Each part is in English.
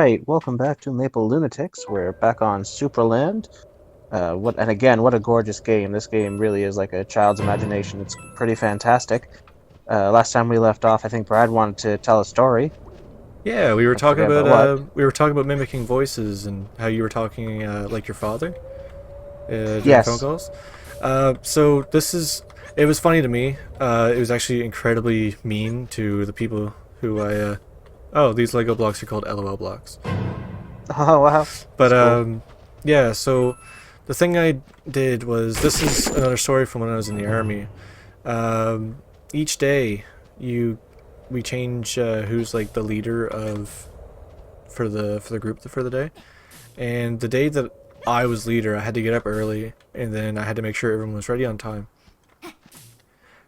right, welcome back to Maple Lunatics. We're back on Supraland. What a gorgeous game. This game really is like a child's imagination. It's pretty fantastic. Last time we left off, I think Brad wanted to tell a story. Yeah, we were I talking forget about about what. mimicking voices and how you were talking like your father during phone Yes. calls. So this is it was funny to me. It was actually incredibly mean to the people who oh, these Lego blocks are called LOL blocks. Oh, wow. But That's cool. yeah, so the thing I did was this is another story from when I was in the army. Um, each day you we change who's like the leader of for the group for the day. And the day that I was leader, I had to get up early and then I had to make sure everyone was ready on time.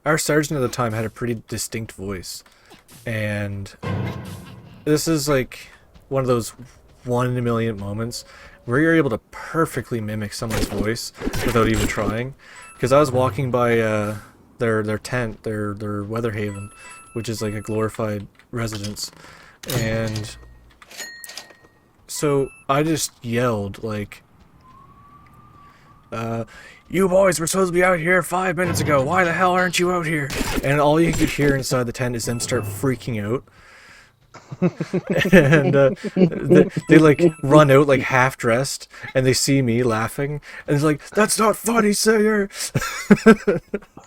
Our sergeant at the time had a pretty distinct voice. And this is like one of those 1 in a million moments where you're able to perfectly mimic someone's voice without even trying. Because I was walking by their tent, their weather haven, which is like a glorified residence, and so I just yelled like, "You boys were supposed to be out here 5 minutes ago. Why the hell aren't you out here?" And all you could hear inside the tent is them start freaking out. And they like run out like half dressed and they see me laughing and it's like, "That's not funny, Sayer."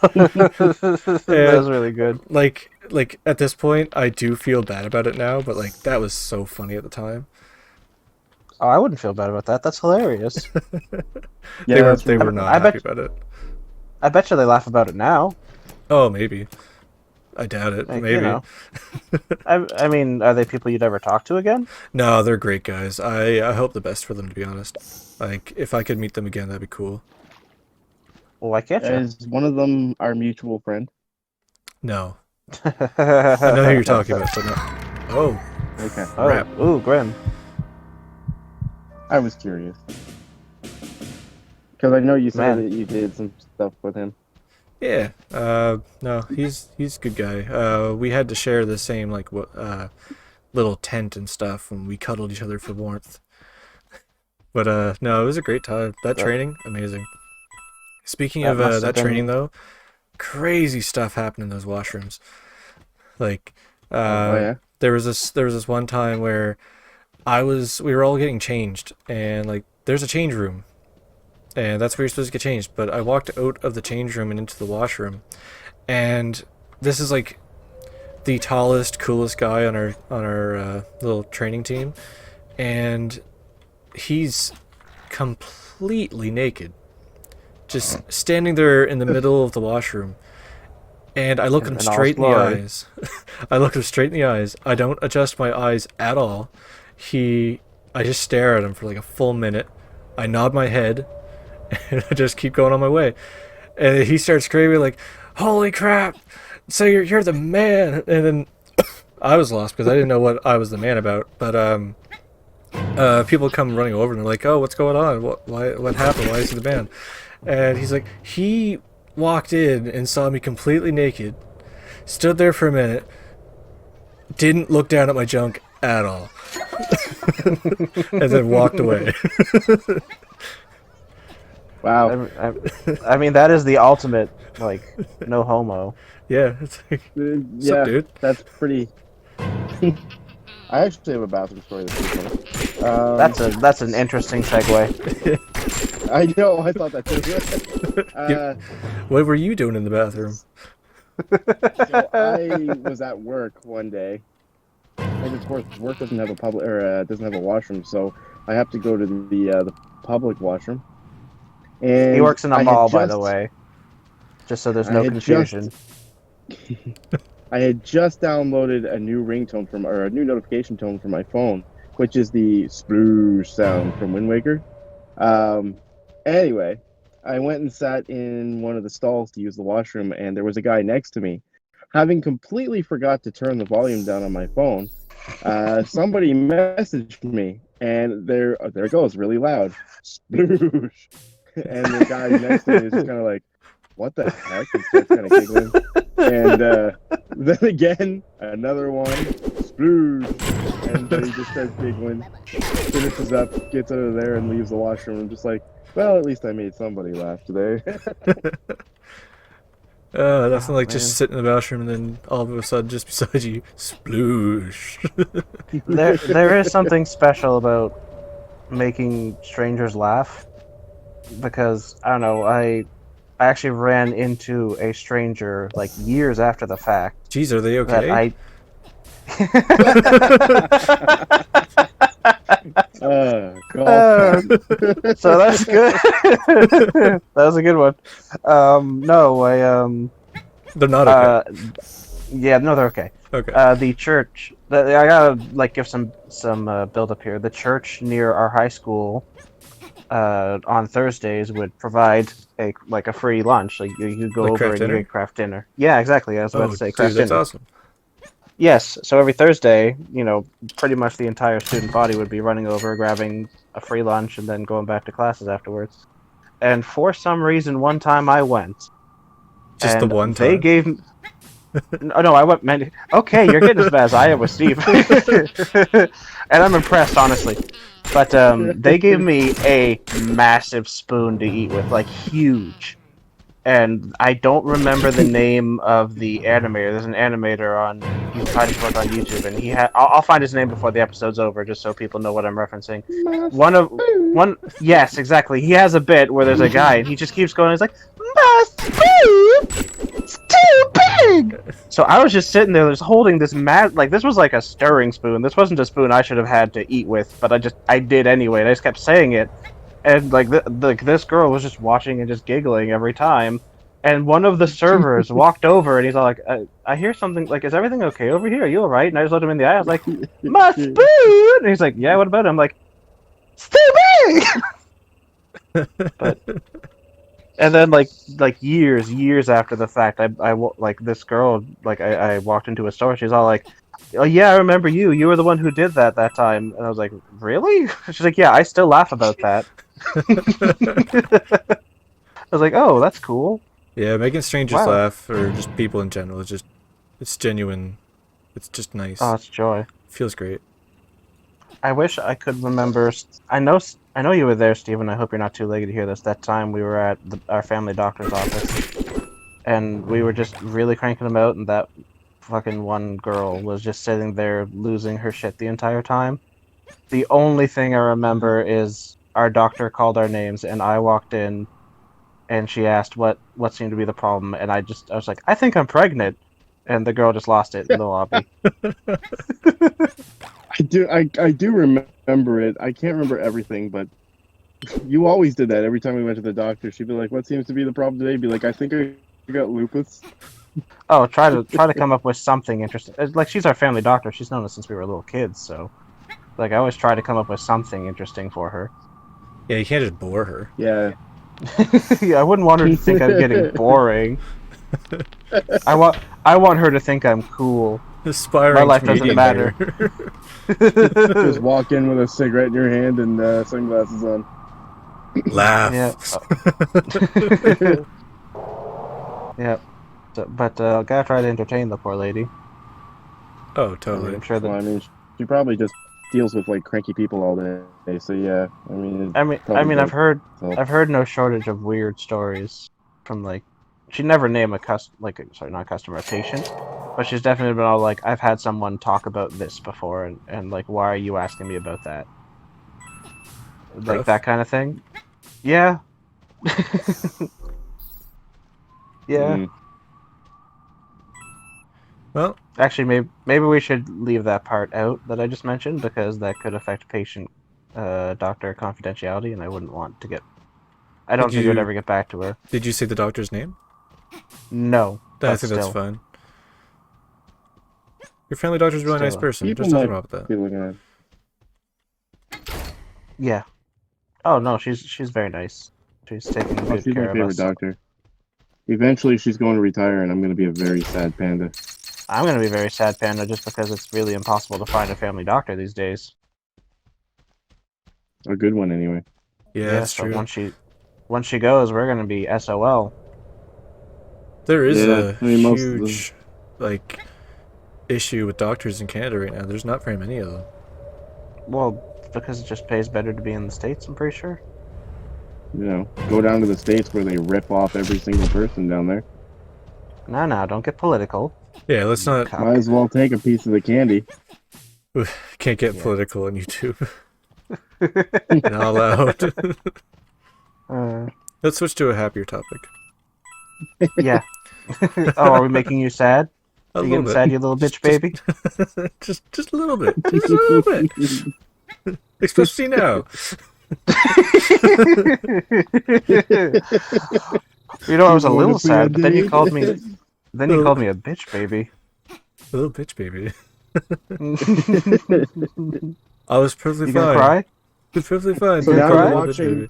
That And was really good. like at this point I do feel bad about it now, but like that was so funny at the time. Oh, I wouldn't feel bad about that. That's hilarious. they Yeah, were that's they really were funny. not I happy bet. about it. I bet you they laugh about it now. Oh, maybe. I doubt it. Like, Maybe. I mean, are they people you'd ever talk to again? No, they're great guys. I hope the best for them, to be honest. Like, if I could meet them again, that'd be cool. Well, why can't you? Is one of them our mutual friend? No. I know who you're talking about, but no. Oh, Okay. crap. Oh, ooh, grim. I was curious. Because I know you said Man. that you did some stuff with him. Yeah. No, he's a good guy. We had to share the same, like, little tent and stuff, and we cuddled each other for warmth. But, no, it was a great time. That That, training, amazing. Speaking that of, must have that training, been. though, crazy stuff happened in those washrooms. Like, Oh yeah. there was this one time where we were all getting changed, and like there's a change room, and that's where you're supposed to get changed. But I walked out of the change room and into the washroom, and this is like the tallest, coolest guy on our little training team, and he's completely naked, just standing there in the middle of the washroom. And I look him In all his straight in the glory. eyes. I look him straight in the eyes. I don't adjust my eyes at all. I just stare at him for like a full minute. I nod my head, and I just keep going on my way. And he starts screaming like, "Holy crap! So you're the man!" And then I was lost because I didn't know what I was the man about. But people come running over and they're like, "Oh, what's going on? What happened? Why is he the man?" And he's like, he walked in and saw me completely naked, stood there for a minute, didn't look down at my junk at all, and then walked away. Wow. I mean, that is the ultimate, like, no homo. Yeah, it's like, what's up, Yeah, dude? that's pretty. I actually have a bathroom story that's pretty funny. That's an interesting segue. I know. I thought that too. What were you doing in the bathroom? So I was at work one day, and of course, work doesn't have a public or doesn't have a washroom, so I have to go to the public washroom. And He works in a I had mall, by just- the way, just so there's I no had confusion. I had just downloaded a new ringtone or a new notification tone for my phone, which is the sploosh sound from Wind Waker. Anyway, I went and sat in one of the stalls to use the washroom, and there was a guy next to me. Having completely forgot to turn the volume down on my phone, somebody messaged me, and there it goes, really loud, sploosh. And the guy next to me is just kind of like, what the heck? And starts kind of giggling. And then again, another one, sploosh. And then he just starts giggling, finishes up, gets out of there, and leaves the washroom. I'm just like, well, at least I made somebody laugh today. That's not Oh, like man. just sitting in the bathroom and then all of a sudden just beside you, sploosh. There is something special about making strangers laugh because I don't know, I actually ran into a stranger like years after the fact Jeez, are they that okay? I Golf. so that's good. That was a good one. No, They're not okay. Yeah, no, they're okay. Okay. The church. I gotta like give some build up here. The church near our high school, on Thursdays would provide a free lunch. Like you could go Like over craft and you dinner? get craft dinner. Yeah, exactly. I was about Oh, to say dude, craft that's dinner. awesome. Yes. So every Thursday, pretty much the entire student body would be running over, grabbing a free lunch, and then going back to classes afterwards. And for some reason, one time I went, Just the and one they time. gave. No, I went many. Okay, you're getting as bad as I am with Steve, and I'm impressed, honestly. But they gave me a massive spoon to eat with, like huge. And I don't remember the name of the animator. There's an animator on. He's trying to work on YouTube, and he had. I'll find his name before the episode's over, just so people know what I'm referencing. One. Yes, exactly. He has a bit where there's a guy, and he just keeps going. He's like, "My spoon, it's too big." So I was just sitting there, just holding this this was like a stirring spoon. This wasn't a spoon I should have had to eat with, but I did anyway. And I just kept saying it, and this girl was just watching and just giggling every time. And one of the servers walked over and he's all like, "I hear something. Like, is everything okay over here? Are you all right?" And I just looked him in the eye. I was like, "My spoon." And he's like, "Yeah, what about it?" I'm like, "It's too big." But and then years after the fact, like this girl, I walked into a store. She's all like, "Oh yeah, I remember you. You were the one who did that time." And I was like, "Really?" She's like, "Yeah, I still laugh about that." I was like, "Oh, that's cool." Yeah, making strangers Wow. laugh, or just people in general, is just, it's genuine. It's just nice. Oh, it's joy. Feels great. I wish I could remember. I know you were there, Stephen. I hope you're not too late to hear this. That time we were at our family doctor's office, and we were just really cranking them out, and that fucking one girl was just sitting there losing her shit the entire time. The only thing I remember is our doctor called our names, and I walked in, and she asked what seemed to be the problem, and I was like, "I think I'm pregnant," and the girl just lost it in the lobby. I do remember it. I can't remember everything, but you always did that. Every time we went to the doctor, she'd be like, "What seems to be the problem today?" Be like, "I think I got lupus." Oh, try to come up with something interesting. Like, she's our family doctor. She's known us since we were little kids, so like I always try to come up with something interesting for her. Yeah, you can't just bore her. Yeah. Yeah, I wouldn't want her to think I'm getting boring. I want her to think I'm cool. Aspiring My life doesn't comedian matter. there. Just walk in with a cigarette in your hand and sunglasses on. Laugh. Yeah. Yeah. So, but gotta try to entertain the poor lady. Oh, totally. I'm sure that. Well, I mean, she probably just deals with like cranky people all day. So yeah, I mean. I've heard no shortage of weird stories from like. She never named sorry, not a customer, a patient, but she's definitely been all like, "I've had someone talk about this before, and like, why are you asking me about that?" Like Rough. that kind of thing. Yeah. Yeah. Mm. Well, Actually, maybe we should leave that part out that I just mentioned because that could affect patient doctor confidentiality, and I wouldn't want to get. I don't think it would ever get back to her. Did you say the doctor's name? No, I but think that's still. fine. Your family doctor's a really nice Still. person. People There's nothing might wrong with that. be looking at. Yeah. Oh no, she's very nice. She's taking good She's my care of favorite us. doctor. Eventually, she's going to retire, and I'm going to be a very sad panda. I'm gonna be very sad, Panda, just because it's really impossible to find a family doctor these days. A good one, anyway. Yeah, that's so true. once she goes, we're gonna be SOL. There is Yeah, a I mean, most of them. huge, like, issue with doctors in Canada right now. There's not very many of them. Well, because it just pays better to be in the States, I'm pretty sure. Go down to the States where they rip off every single person down there. No, don't get political. Yeah, let's You not. cuck. Might as well take a piece of the candy. Can't get Yeah. political on YouTube. Not allowed. Let's switch to a happier topic. Yeah. Oh, are we making you sad? A Are you little getting bit. sad, you little bitch baby? Just a little bit. Just a little bit. Especially now. You know, I was a You little wanna be a sad, but then you date? called me. Then you called me a bitch baby. A little bitch baby. I was perfectly You fine. gonna cry? It's perfectly fine. So Don't now call me you're a little bitch watching.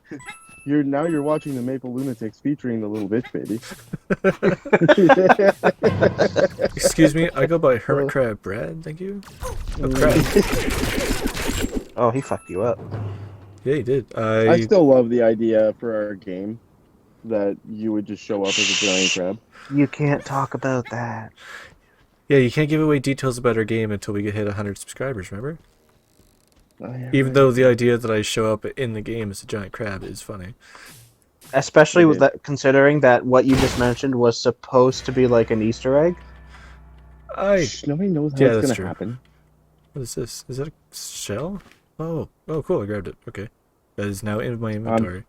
baby. You're watching the Maple Lunatics featuring the little bitch baby. Excuse me, I go by Hermit Crab Brad, thank you. Oh, crab. Oh, he fucked you up. Yeah, he did. I still love the idea for our game that you would just show up as a giant crab. You can't talk about that. Yeah, you can't give away details about our game until we get hit 100 subscribers, remember? Oh, yeah, Even right. though the idea that I show up in the game as a giant crab is funny. Especially It with is. that, considering that what you just mentioned was supposed to be like an Easter egg. Shh, nobody knows how Yeah, it's that's gonna true. happen. What is this? Is that a shell? Oh, cool, I grabbed it. Okay. That is now in my inventory.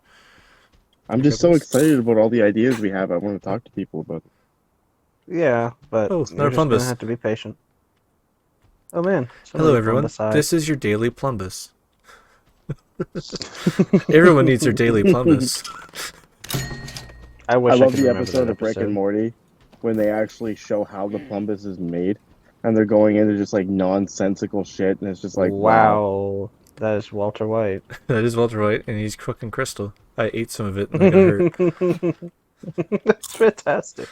I'm just so excited about all the ideas we have. I want to talk to people about it. Yeah, but Oh, you're another just gonna plumbus. have to be patient. Oh man! Hello, everyone. This is your daily plumbus. Everyone needs their daily plumbus. I wish I love could the remember episode that of Rick and episode. Morty when they actually show how the plumbus is made, and they're going into just like nonsensical shit, and it's just like, wow. Wow, that is Walter White. That is Walter White, and he's cooking crystal. I ate some of it and I got hurt. That's fantastic.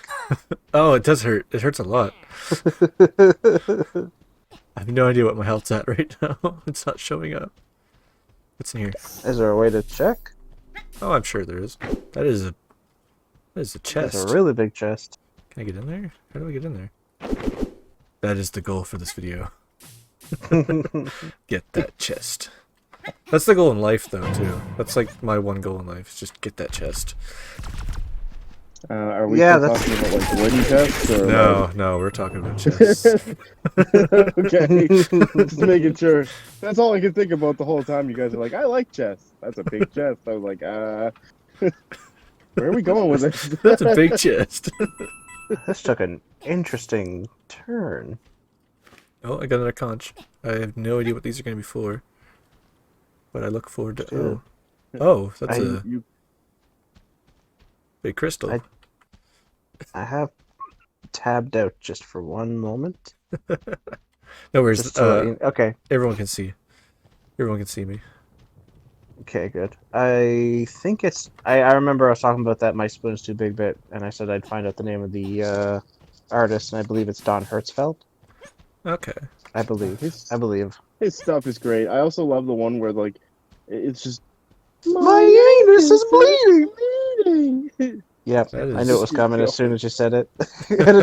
Oh, it does hurt. It hurts a lot. I have no idea what my health's at right now. It's not showing up. What's in here? Is there a way to check? Oh, I'm sure there is. That is a chest. It's a really big chest. Can I get in there? How do I get in there? That is the goal for this video. Get that chest. That's the goal in life, though, too. That's like my one goal in life, is just get that chest. Are we Yeah, still that's- talking about like wooden chests? Or No, we're talking about chests. Okay, just making sure. That's all I could think about the whole time. You guys are like, I like chests. That's a big chest. I was like, where are we going with this? That's a big chest. This took an interesting turn. Oh, I got another conch. I have no idea what these are going to be for. But I look forward to... Sure. Oh, that's a You big crystal. I have tabbed out just for one moment. No worries. Just so okay. Everyone can see. Everyone can see me. Okay, good. I think it's. I remember I was talking about that My Spoon's Too Big bit, and I said I'd find out the name of the artist, and I believe it's Don Hertzfeld. Okay. I believe. His- I believe. His stuff is great. I also love the one where like it's just My anus is bleeding. Yep, That is- I knew it was coming as soon as you said it. And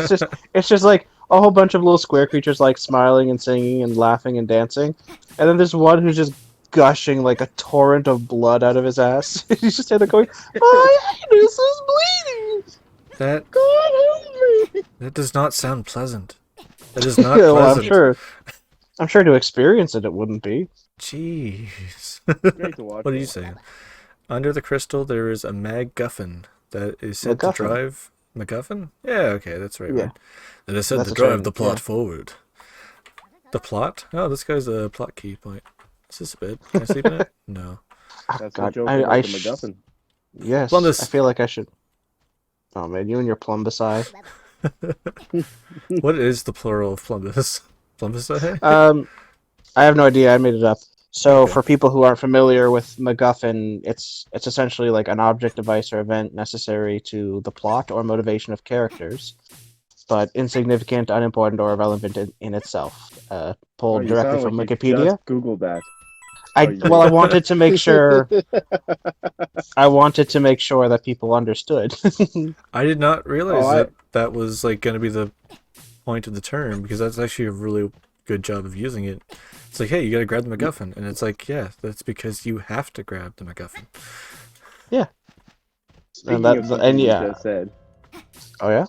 it's just like a whole bunch of little square creatures like smiling and singing and laughing and dancing, and then there's one who's just gushing like a torrent of blood out of his ass. He's just there going, "My anus is bleeding. That God help me! that does not sound pleasant. That is not Yeah, well, pleasant. I'm sure to experience it, it wouldn't be. Jeez. Great to watch. What are you saying? Under the crystal, there is a MacGuffin that is said to MacGuffin? drive... MacGuffin? Yeah, okay, that's the right Yeah. word. That is said That's to the term, drive the plot yeah. forward. The plot? Oh, this guy's a plot key point. Is this a bed? Can I sleep in it? No. Oh, That's the God, joke I about the sh- MacGuffin. Yes, Plumbus. I feel like I should. Oh man, you and your plumbus eye. What is the plural of plumbus? Plumbus, eh? I have no idea. I made it up. So, Okay. for people who aren't familiar with MacGuffin, it's essentially like an object, device, or event necessary to the plot or motivation of characters, but insignificant, unimportant, or irrelevant in itself. Oh, Pulled you directly sound from like you Wikipedia. just Googled that. I you well, I did. wanted to make sure. I wanted to make sure that people understood. I did not Oh, realize that that was like going to be the point of the term, because that's actually a really good job of using it. It's like, hey, you gotta grab the MacGuffin, and it's like, yeah, that's because you have to grab the MacGuffin. Yeah, and speaking of something you yeah. just said, Oh yeah.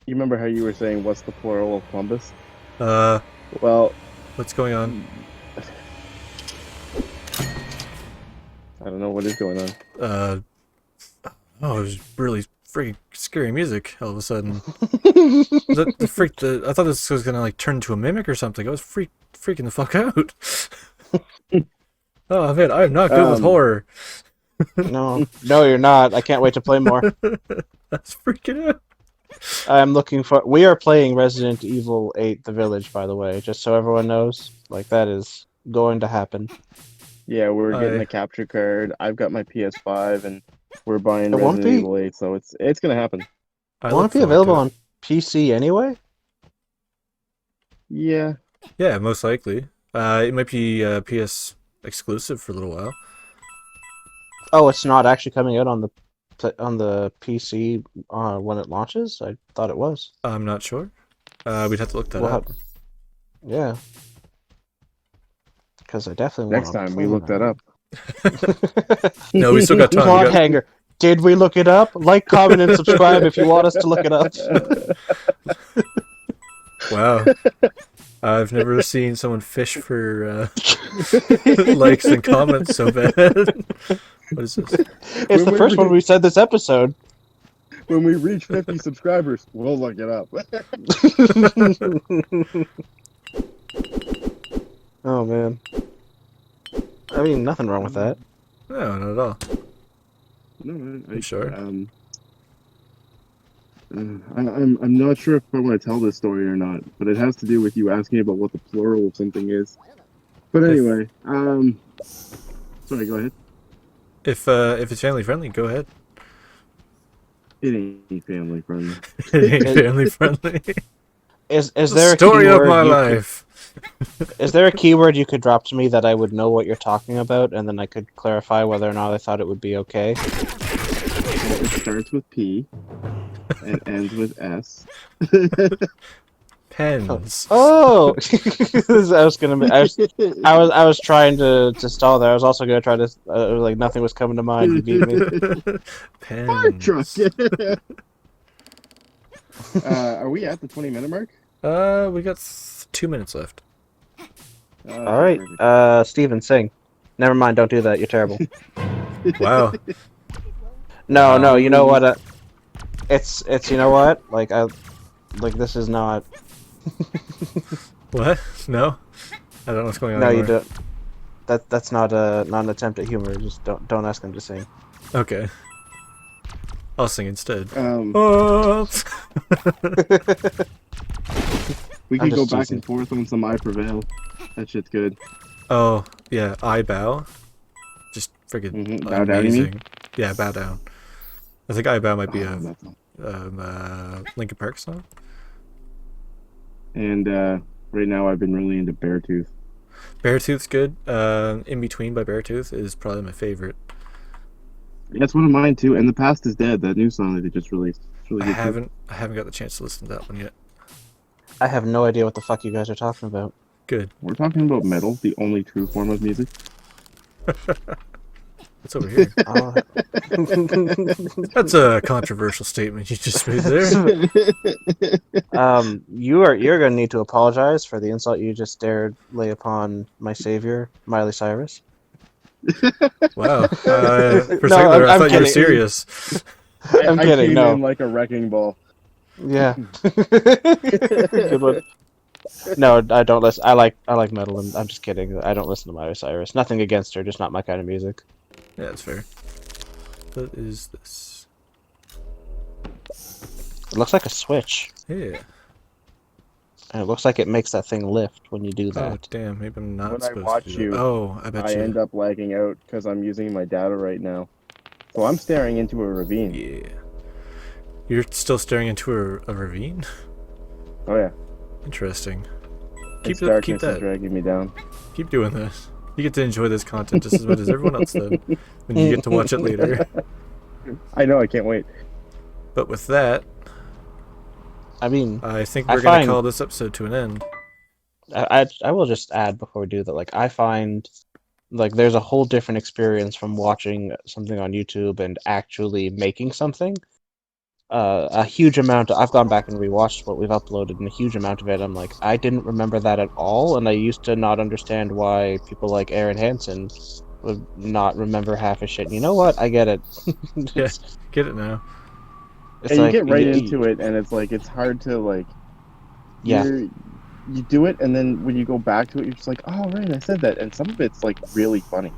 you remember how you were saying what's the plural of Columbus? Uh, Well, what's going on? I don't know what is going on. Uh, oh, it was really freaking scary music all of a sudden. I thought this was gonna like turn into a mimic or something. I was freaking the fuck out. Oh man, I'm not good with Um, horror. No, no, you're not. I can't wait to play more. That's freaking out. I'm looking for. We are playing Resident Evil 8: The Village, by the way, just so everyone knows. Like that is going to happen. yeah, we're getting I the capture card. I've got my PS5, and we're buying It won't Resident be. Evil 8, so it's gonna happen. I Won't look it be forward to available it. on PC anyway? Yeah, Yeah, most likely. It might be PS exclusive for a little while. Oh, it's not actually coming out on the PC when it launches. I thought it was. I'm not sure. We'd have to look that Well, up. yeah, because I definitely next want to time play we look that up. that. No, we still got time. We got... Hanger. Did we look it up? Like, comment, and subscribe if you want us to look it up. Wow. I've never seen someone fish for likes and comments so bad. What is this? It's the first one we said this episode. When we reach 50 subscribers, we'll look it up. Oh man. I mean, nothing wrong with that. No, not at all. No, Sure. I'm not sure if I want to tell this story or not, but it has to do with you asking about what the plural of something is. But anyway, sorry, go ahead. If it's family friendly, go ahead. It ain't family friendly. It ain't family friendly. Is there a Story of keyword my you life. is there a keyword you could drop to me that I would know what you're talking about, and then I could clarify whether or not I thought it would be okay? Well, it starts with P and ends with S. Pens. Oh, I was gonna. I was trying to stall there. I was also gonna try to like nothing was coming to mind. You beat me. Fire truck. Pens. Are we at the 20-minute mark? We got 2 minutes left. All right, Steven, sing. Never mind. Don't do that. You're terrible. Wow. No. You know what? It's you know what? This is not. What? No? I don't know what's going on No, you anymore. don't. That's not an attempt at humor. Just don't ask him to sing. Okay. I'll sing instead. We I'm can go just back teasing. and forth on some I Prevail. That shit's good. Oh, yeah, I bow. Just friggin' Bow down, you mean? amazing. Yeah, bow down. I think I bow might be a That's all. Linkin Park song. And right now I've been really into Beartooth. Beartooth's good. In Between by Beartooth is probably my favorite. That's one of mine too. And The Past is Dead, that new song that they just released. It's really good too. I haven't got the chance to listen to that one yet. I have no idea what the fuck you guys are talking about. Good. We're talking about metal, the only true form of music. What's over here? Uh, That's a controversial statement you just made there. you're gonna need to apologize for the insult you just dared lay upon my savior, Miley Cyrus. Wow. For a No, second there, I I'm thought you were kidding. serious. I'm I kidding. came No. in like a wrecking ball. Yeah. Good one. No, I don't listen. I like metal, and I'm just kidding. I don't listen to Miley Cyrus. Nothing against her, just not my kind of music. Yeah, that's fair. What is this? It looks like a switch, Yeah. and it looks like it makes that thing lift when you do Oh, that. damn. Maybe I'm not When I supposed watch to do that. you, Oh, I bet I you. end up lagging out because I'm using my data right now. So I'm staring into a ravine. Yeah. You're still staring into a ravine? Oh yeah. Interesting. It's Keep darkness is that. dragging me down. Keep doing this. You get to enjoy this content just as much as everyone else did when you get to watch it later. I know, I can't wait. But with that, I mean, I think I we're going to find- call this episode to an end. I will just add before we do that, like I find like there's a whole different experience from watching something on YouTube and actually making something. A huge amount. I've gone back and rewatched what we've uploaded, and a huge amount of it, I'm like, I didn't remember that at all, and I used to not understand why people like Aaron Hansen would not remember half his shit. And you know what? I get it. Yeah, get it now. It's And you like get right into it, and it's like it's hard to like. Yeah. You do it, and then when you go back to it, you're just like, oh right, I said that, and some of it's like really funny.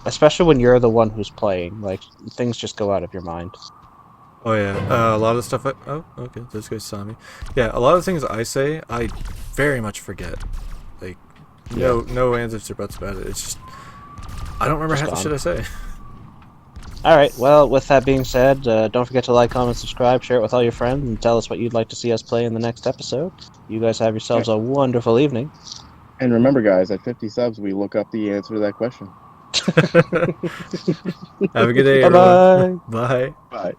Especially when you're the one who's playing, like things just go out of your mind. Oh yeah, a lot of the stuff oh, okay, those guys saw me. Yeah, a lot of the things I say, I very much forget. Like, no ands, ifs, or buts about it. It's just, I don't remember Just half the shit I say. All right. Well, with that being said, don't forget to like, comment, subscribe, share it with all your friends, and tell us what you'd like to see us play in the next episode. You guys have yourselves a wonderful evening. And remember, guys, at 50 subs, we look up the answer to that question. Have a good day, Bye-bye. everyone. Bye. Bye.